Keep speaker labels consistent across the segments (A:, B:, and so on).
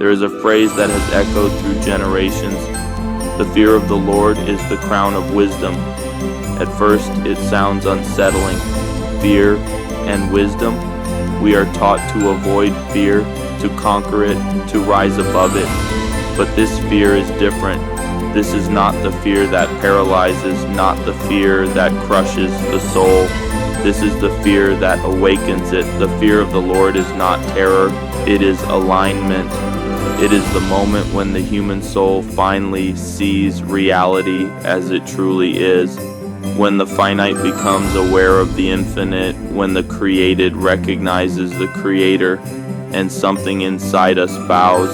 A: There is a phrase that has echoed through generations. The fear of the Lord is the crown of wisdom. At first, it sounds unsettling. Fear and wisdom. We are taught to avoid fear, to conquer it, to rise above it. But this fear is different. This is not the fear that paralyzes, not the fear that crushes the soul. This is the fear that awakens it. The fear of the Lord is not terror, it is alignment. It is the moment when the human soul finally sees reality as it truly is. When the finite becomes aware of the infinite, when the created recognizes the Creator, and something inside us bows,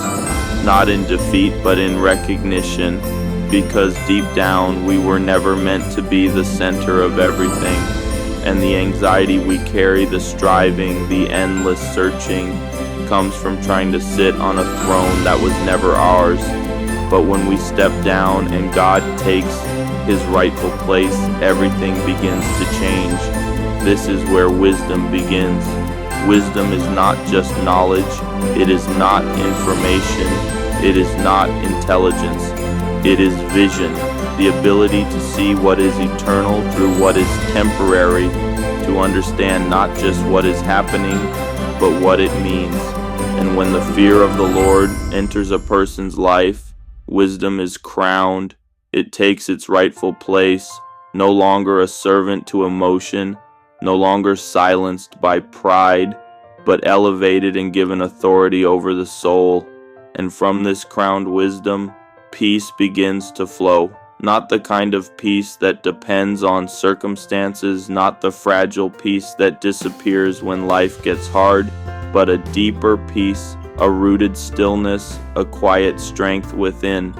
A: not in defeat but in recognition, because deep down we were never meant to be the center of everything, and the anxiety we carry, the striving, the endless searching, comes from trying to sit on a throne that was never ours. But when we step down and God takes His rightful place, everything begins to change. This is where wisdom begins. Wisdom is not just knowledge, it is not information, it is not intelligence, it is vision, the ability to see what is eternal through what is temporary, to understand not just what is happening, but what it means. And when the fear of the Lord enters a person's life, wisdom is crowned. It takes its rightful place, no longer a servant to emotion, no longer silenced by pride, but elevated and given authority over the soul. And from this crowned wisdom, peace begins to flow. Not the kind of peace that depends on circumstances, not the fragile peace that disappears when life gets hard, but a deeper peace, a rooted stillness, a quiet strength within.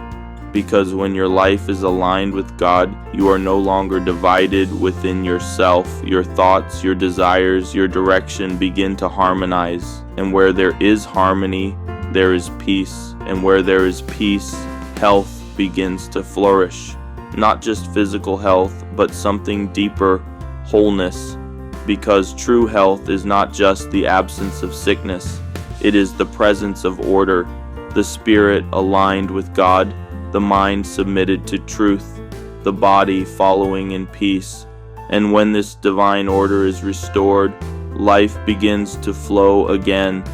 A: Because when your life is aligned with God, you are no longer divided within yourself. Your thoughts, your desires, your direction begin to harmonize. And where there is harmony, there is peace. And where there is peace, health begins to flourish. Not just physical health, but something deeper, wholeness. Because true health is not just the absence of sickness. It is the presence of order, the spirit aligned with God, the mind submitted to truth, the body following in peace. And when this divine order is restored, life begins to flow again.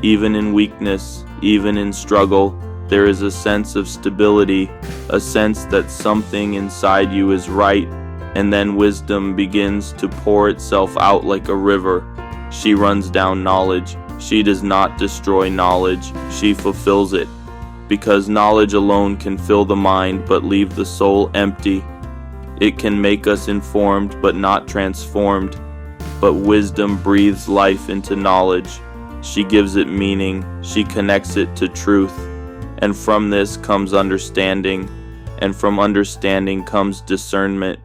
A: Even in weakness, even in struggle, there is a sense of stability, a sense that something inside you is right, and then wisdom begins to pour itself out like a river. She runs down knowledge. She does not destroy knowledge. She fulfills it. Because knowledge alone can fill the mind but leave the soul empty. It can make us informed but not transformed. But wisdom breathes life into knowledge. She gives it meaning. She connects it to truth. And from this comes understanding. And from understanding comes discernment.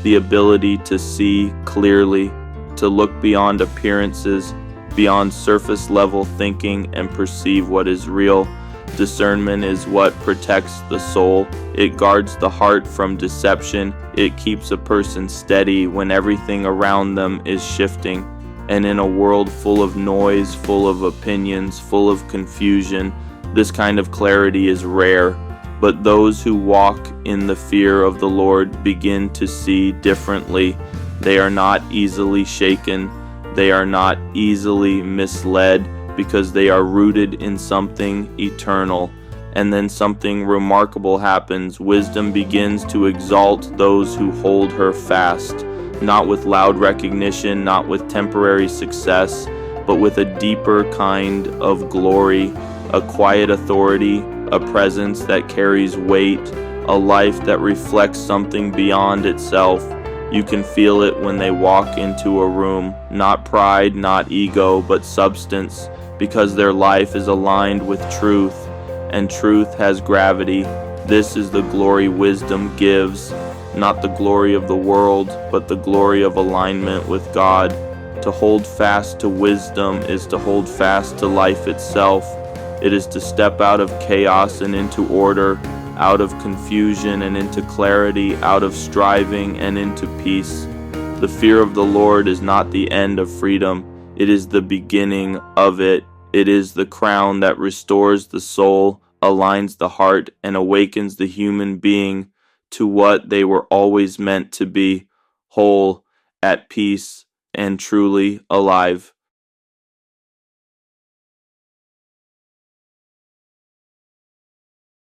A: The ability to see clearly, to look beyond appearances, beyond surface level thinking, and perceive what is real. Discernment is what protects the soul. It guards the heart from deception. It keeps a person steady when everything around them is shifting. And in a world full of noise, full of opinions, full of confusion, this kind of clarity is rare. But those who walk in the fear of the Lord begin to see differently. They are not easily shaken. They are not easily misled, because they are rooted in something eternal. And then something remarkable happens. Wisdom begins to exalt those who hold her fast, not with loud recognition, not with temporary success, but with a deeper kind of glory, a quiet authority, a presence that carries weight, a life that reflects something beyond itself. You can feel it when they walk into a room. Not pride, not ego, but substance, because their life is aligned with truth, and truth has gravity. This is the glory wisdom gives, not the glory of the world, but the glory of alignment with God. To hold fast to wisdom is to hold fast to life itself. It is to step out of chaos and into order, out of confusion and into clarity, out of striving and into peace. The fear of the Lord is not the end of freedom. It is the beginning of it. It is the crown that restores the soul, aligns the heart, and awakens the human being to what they were always meant to be: whole, at peace, and truly alive.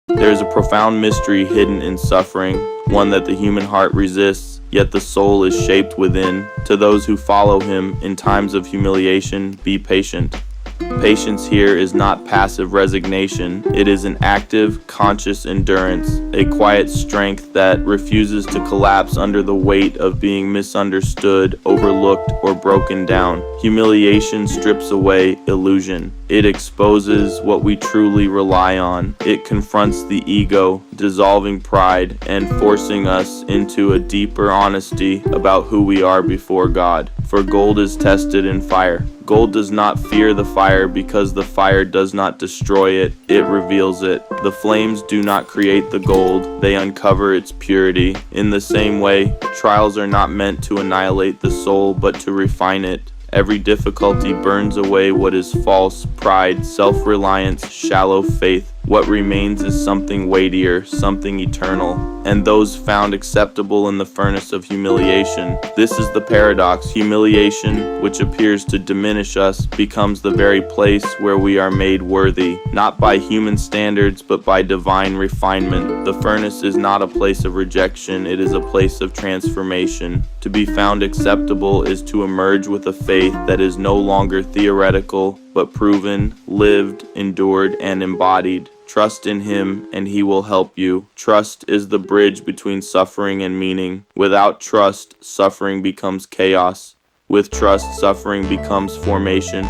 A: There is a profound mystery hidden in suffering, one that the human heart resists, yet the soul is shaped within. To those who follow him in times of humiliation, be patient. Patience here is not passive resignation. It is an active, conscious endurance, a quiet strength that refuses to collapse under the weight of being misunderstood, overlooked, or broken down. Humiliation strips away illusion. It exposes what we truly rely on. It confronts the ego, dissolving pride and forcing us into a deeper honesty about who we are before God. For gold is tested in fire. Gold does not fear the fire because the fire does not destroy it, it reveals it. The flames do not create the gold, they uncover its purity. In the same way, trials are not meant to annihilate the soul but to refine it. Every difficulty burns away what is false: pride, self-reliance, shallow faith. What remains is something weightier, something eternal, and those found acceptable in the furnace of humiliation. This is the paradox. Humiliation, which appears to diminish us, becomes the very place where we are made worthy, not by human standards, but by divine refinement. The furnace is not a place of rejection, it is a place of transformation. To be found acceptable is to emerge with a faith that is no longer theoretical, but proven, lived, endured, and embodied. Trust in him, and he will help you. Trust is the bridge between suffering and meaning. Without trust, suffering becomes chaos. With trust, suffering becomes formation.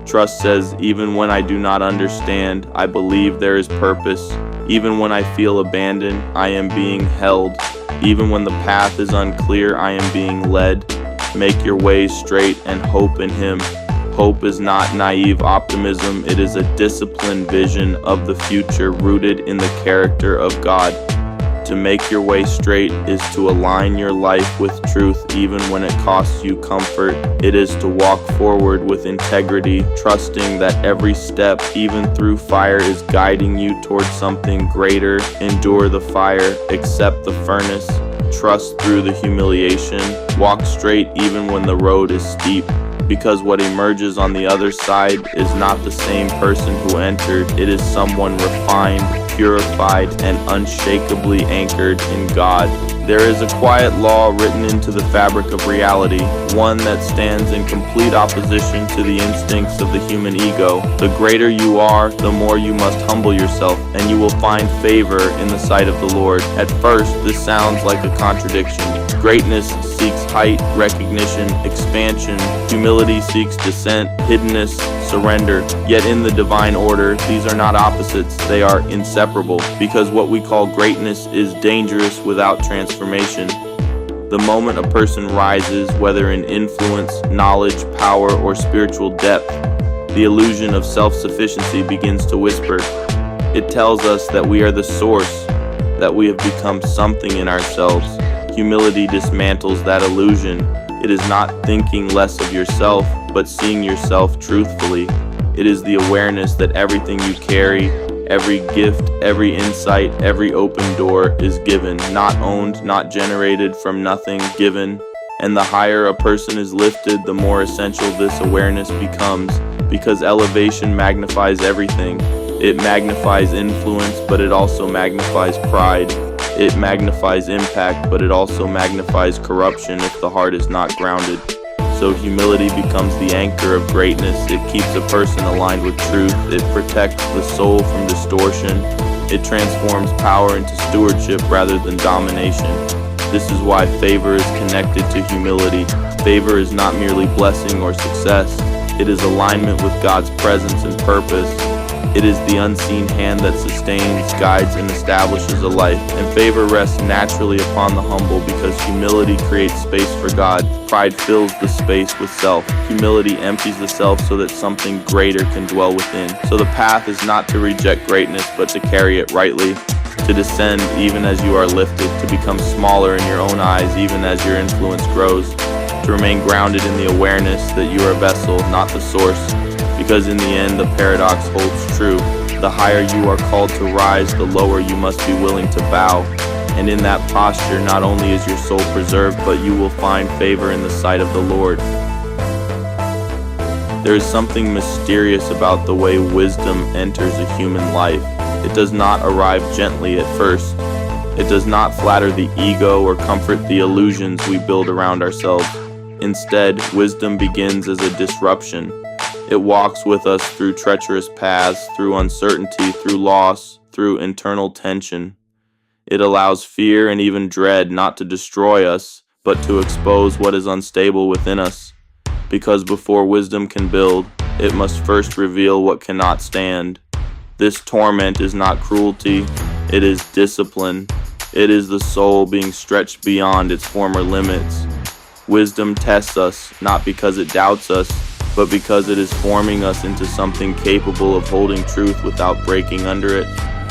A: Trust says, even when I do not understand, I believe there is purpose. Even when I feel abandoned, I am being held. Even when the path is unclear, I am being led. Make your ways straight and hope in him. Hope is not naive optimism, it is a disciplined vision of the future rooted in the character of God. To make your way straight is to align your life with truth even when it costs you comfort. It is to walk forward with integrity, trusting that every step, even through fire, is guiding you towards something greater. Endure the fire, accept the furnace, trust through the humiliation, walk straight even when the road is steep. Because what emerges on the other side is not the same person who entered. It is someone refined, purified, and unshakably anchored in God. There is a quiet law written into the fabric of reality, one that stands in complete opposition to the instincts of the human ego. The greater you are, the more you must humble yourself, and you will find favor in the sight of the Lord. At first, this sounds like a contradiction. Greatness seeks height, recognition, expansion. Humility seeks descent, hiddenness, surrender. Yet in the divine order, these are not opposites, they are inseparable, because what we call greatness is dangerous without transformation. The moment a person rises, whether in influence, knowledge, power, or spiritual depth, the illusion of self-sufficiency begins to whisper. It tells us that we are the source, that we have become something in ourselves. Humility dismantles that illusion. It is not thinking less of yourself, but seeing yourself truthfully. It is the awareness that everything you carry, every gift, every insight, every open door is given, not owned, not generated from nothing, given. And the higher a person is lifted, the more essential this awareness becomes, because elevation magnifies everything. It magnifies influence, but it also magnifies pride. It magnifies impact, but it also magnifies corruption if the heart is not grounded. So humility becomes the anchor of greatness. It keeps a person aligned with truth. It protects the soul from distortion. It transforms power into stewardship rather than domination. This is why favor is connected to humility. Favor is not merely blessing or success. It is alignment with God's presence and purpose. It is the unseen hand that sustains, guides, and establishes a life. And favor rests naturally upon the humble because humility creates space for God. Pride fills the space with self. Humility empties the self so that something greater can dwell within. So the path is not to reject greatness, but to carry it rightly. To descend even as you are lifted. To become smaller in your own eyes even as your influence grows. To remain grounded in the awareness that you are a vessel, not the source. because in the end the paradox holds true. The higher you are called to rise, the lower you must be willing to bow. And in that posture, not only is your soul preserved, but you will find favor in the sight of the Lord. There is something mysterious about the way wisdom enters a human life. It does not arrive gently at first. It does not flatter the ego or comfort the illusions we build around ourselves. Instead, wisdom begins as a disruption. It walks with us through treacherous paths, through uncertainty, through loss, through internal tension. It allows fear and even dread not to destroy us, but to expose what is unstable within us. Because before wisdom can build, it must first reveal what cannot stand. This torment is not cruelty, it is discipline. It is the soul being stretched beyond its former limits. Wisdom tests us, not because it doubts us, but because it is forming us into something capable of holding truth without breaking under it.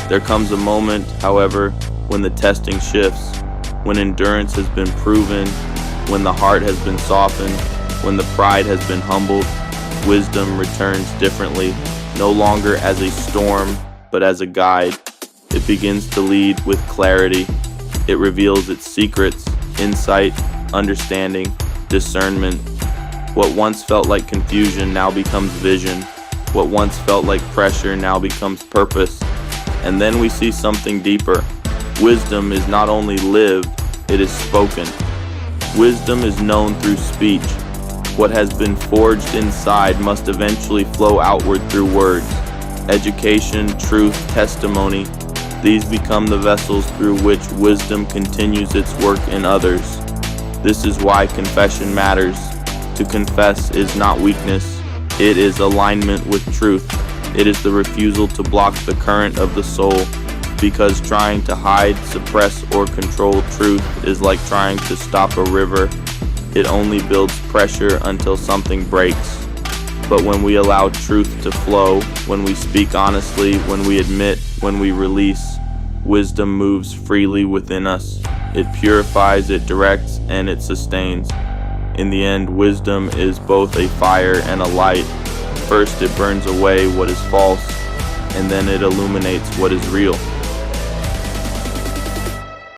A: There comes a moment, however, when the testing shifts, when endurance has been proven, when the heart has been softened, when the pride has been humbled. Wisdom returns differently, no longer as a storm, but as a guide. It begins to lead with clarity. It reveals its secrets, insight, understanding, discernment. What once felt like confusion now becomes vision. What once felt like pressure now becomes purpose. And then we see something deeper. Wisdom is not only lived, it is spoken. Wisdom is known through speech. What has been forged inside must eventually flow outward through words. Education, truth, testimony, these become the vessels through which wisdom continues its work in others. This is why confession matters. To confess is not weakness, it is alignment with truth. It is the refusal to block the current of the soul, because trying to hide, suppress, or control truth is like trying to stop a river. It only builds pressure until something breaks. But when we allow truth to flow, when we speak honestly, when we admit, when we release, wisdom moves freely within us. It purifies, it directs, and it sustains. In the end, wisdom is both a fire and a light. First, it burns away what is false, and then it illuminates what is real.